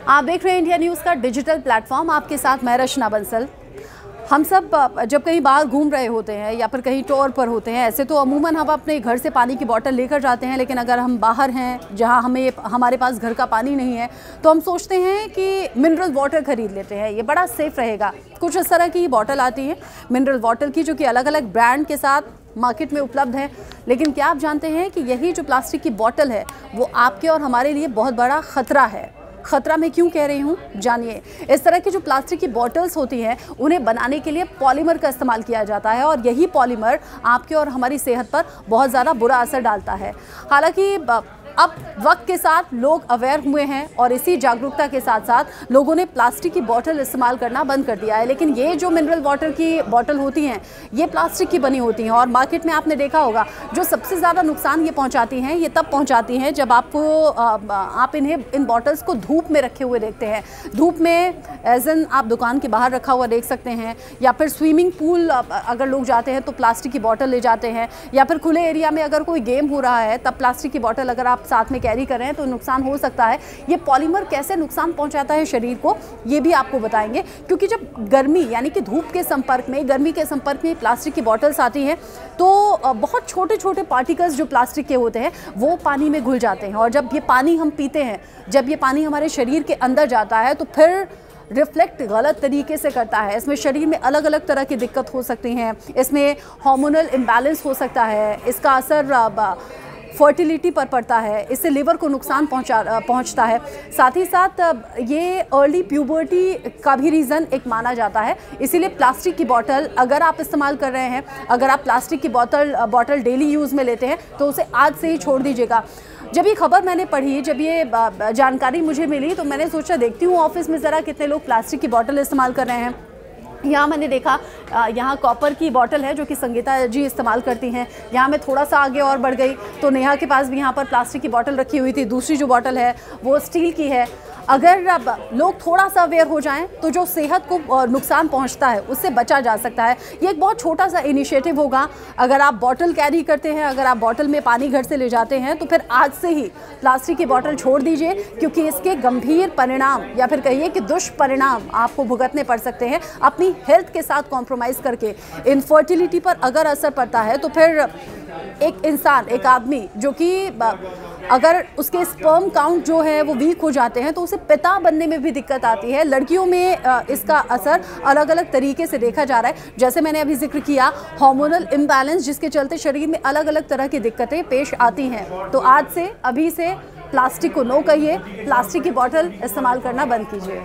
आप देख रहे हैं इंडिया न्यूज़ का डिजिटल प्लेटफॉर्म। आपके साथ मैं रचना बंसल। हम सब जब कहीं बाहर घूम रहे होते हैं या फिर कहीं टूर पर होते हैं, ऐसे तो अमूमन हम अपने घर से पानी की बोतल लेकर जाते हैं, लेकिन अगर हम बाहर हैं जहां हमारे पास घर का पानी नहीं है तो हम सोचते हैं कि मिनरल वाटर खरीद लेते हैं, ये बड़ा सेफ़ रहेगा। कुछ इस तरह की बोतल आती है मिनरल वाटर की, जो कि अलग अलग ब्रांड के साथ मार्केट में उपलब्ध है। लेकिन क्या आप जानते हैं कि यही जो प्लास्टिक की बोतल है वो आपके और हमारे लिए बहुत बड़ा ख़तरा है। खतरा मैं क्यों कह रही हूँ, जानिए। इस तरह की जो प्लास्टिक की बॉटल्स होती हैं उन्हें बनाने के लिए पॉलीमर का इस्तेमाल किया जाता है और यही पॉलीमर आपके और हमारी सेहत पर बहुत ज़्यादा बुरा असर डालता है। हालांकि अब वक्त के साथ लोग अवेयर हुए हैं और इसी जागरूकता के साथ साथ लोगों ने प्लास्टिक की बोतल इस्तेमाल करना बंद कर दिया है। लेकिन ये जो मिनरल वाटर की बोतल होती हैं ये प्लास्टिक की बनी होती हैं और मार्केट में आपने देखा होगा जो सबसे ज़्यादा नुकसान ये पहुंचाती हैं, ये तब पहुंचाती हैं जब आप इन बॉटल्स को धूप में रखे हुए देखते हैं। धूप में एज एन आप दुकान के बाहर रखा हुआ देख सकते हैं, या फिर स्विमिंग पूल अगर लोग जाते हैं तो प्लास्टिक की बोतल ले जाते हैं, या फिर खुले एरिया में अगर कोई गेम हो रहा है तब प्लास्टिक की बोतल अगर आप साथ में कैरी कर रहे हैं तो नुकसान हो सकता है। ये पॉलीमर कैसे नुकसान पहुंचाता है शरीर को ये भी आपको बताएंगे, क्योंकि जब गर्मी यानी कि धूप के संपर्क में, गर्मी के संपर्क में प्लास्टिक की बोतल्स आती हैं तो बहुत छोटे छोटे पार्टिकल्स जो प्लास्टिक के होते हैं वो पानी में घुल जाते हैं और जब ये पानी हम पीते हैं, जब ये पानी हमारे शरीर के अंदर जाता है तो फिर रिफ्लेक्ट गलत तरीके से करता है। इसमें शरीर में अलग अलग तरह की दिक्कत हो सकती हैं, इसमें हार्मोनल इम्बैलेंस हो सकता है, इसका असर फर्टिलिटी पर पड़ता है, इससे लिवर को नुकसान पहुंचता है। साथ ही साथ ये अर्ली प्यूबर्टी का भी रीज़न एक माना जाता है। इसीलिए प्लास्टिक की बोतल अगर आप इस्तेमाल कर रहे हैं, अगर आप प्लास्टिक की बोतल डेली यूज़ में लेते हैं तो उसे आज से ही छोड़ दीजिएगा। जब ये खबर मैंने पढ़ी, जब ये जानकारी मुझे मिली तो मैंने सोचा देखती हूँ ऑफिस में ज़रा कितने लोग प्लास्टिक की बोतल इस्तेमाल कर रहे हैं। यहाँ मैंने देखा यहाँ कॉपर की बोतल है जो कि संगीता जी इस्तेमाल करती हैं। यहाँ मैं थोड़ा सा आगे और बढ़ गई तो नेहा के पास भी यहाँ पर प्लास्टिक की बोतल रखी हुई थी। दूसरी जो बोतल है वो स्टील की है। अगर अब लोग थोड़ा सा अवेयर हो जाएं तो जो सेहत को नुकसान पहुंचता है उससे बचा जा सकता है। ये एक बहुत छोटा सा इनिशिएटिव होगा। अगर आप बोतल कैरी करते हैं, अगर आप बोतल में पानी घर से ले जाते हैं तो फिर आज से ही प्लास्टिक की बोतल छोड़ दीजिए, क्योंकि इसके गंभीर परिणाम या फिर कहिए कि दुष्परिणाम आपको भुगतने पड़ सकते हैं। अपनी हेल्थ के साथ कॉम्प्रोमाइज़ करके इनफर्टिलिटी पर अगर असर पड़ता है तो फिर एक इंसान, एक आदमी जो कि अगर उसके स्पर्म काउंट जो है वो वीक हो जाते हैं तो उसे पिता बनने में भी दिक्कत आती है। लड़कियों में इसका असर अलग अलग तरीके से देखा जा रहा है। जैसे मैंने अभी जिक्र किया, हार्मोनल इम्बैलेंस, जिसके चलते शरीर में अलग अलग तरह की दिक्कतें पेश आती हैं। तो आज से, अभी से प्लास्टिक को नो कहिए, प्लास्टिक की बोतल इस्तेमाल करना बंद कीजिए।